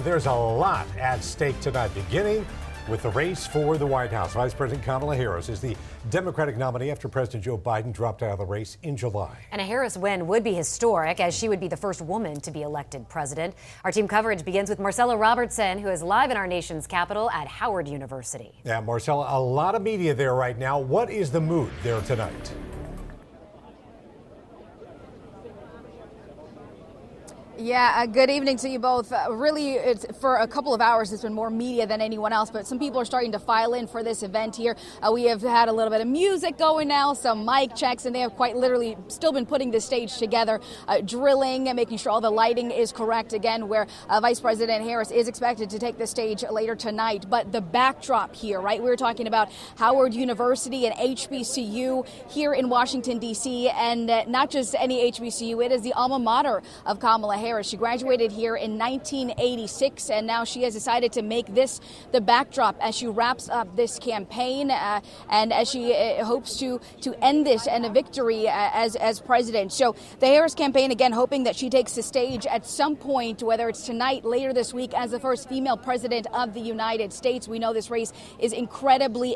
There's a lot at stake tonight, beginning with the race for the White House. Vice President Kamala Harris is the Democratic nominee after President Joe Biden dropped out of the race in July. And a Harris win would be historic, as she would be the first woman to be elected president. Our team coverage begins with Marcella Robertson, who is live in our nation's capital at Howard University. Yeah, Marcella, a lot of media there right now. What is the mood there tonight? Yeah, good evening to you both. Really, it's for a couple of hours, it's been more media than anyone else, but some people are starting to file in for this event here. We have had a little bit of music going now, some mic checks, and they have quite literally still been putting the stage together, drilling and making sure all the lighting is correct again, where Vice President Harris is expected to take the stage later tonight. But the backdrop here, right? We were talking about Howard University and HBCU here in Washington, D.C., and not just any HBCU, it is the alma mater of Kamala Harris. She graduated here in 1986, and now she has decided to make this the backdrop as she wraps up this campaign and as she hopes to end this and a victory as president. So the Harris campaign, again, hoping that she takes the stage at some point, whether it's tonight, later this week, as the first female president of the United States. We know this race is incredibly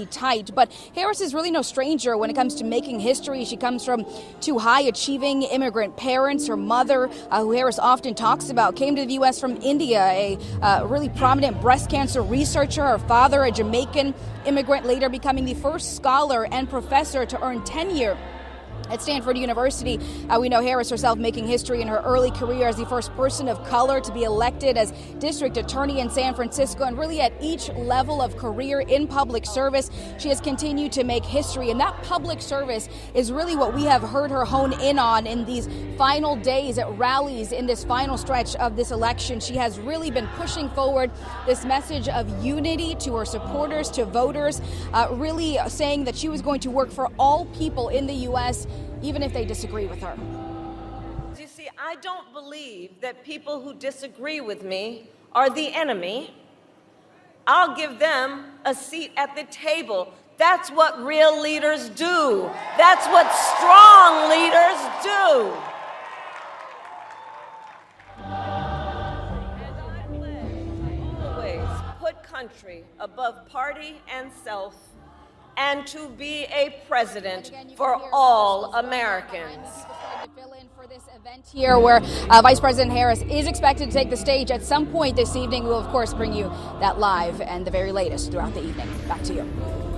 tight, but Harris is really no stranger when it comes to making history. She comes from two high-achieving immigrant parents. Her mother, who Harris often talks about, came to the U.S. from India, a really prominent breast cancer researcher. Her father, a Jamaican immigrant, later becoming the first scholar and professor to earn tenure at Stanford University. We know Harris herself making history in her early career as the first person of color to be elected as district attorney in San Francisco, and really at each level of career in public service, she has continued to make history. And that public service is really what we have heard her hone in on in these final days at rallies in this final stretch of this election. She has really been pushing forward this message of unity to her supporters, to voters, really saying that she was going to work for all people in the U.S., even if they disagree with her. You see, I don't believe that people who disagree with me are the enemy. I'll give them a seat at the table. That's what real leaders do. That's what strong leaders do. And I always put country above party and self, and to be a president for all Americans. Fill in for this event here, where Vice President Harris is expected to take the stage at some point this evening. We'll, of course, bring you that live and the very latest throughout the evening. Back to you.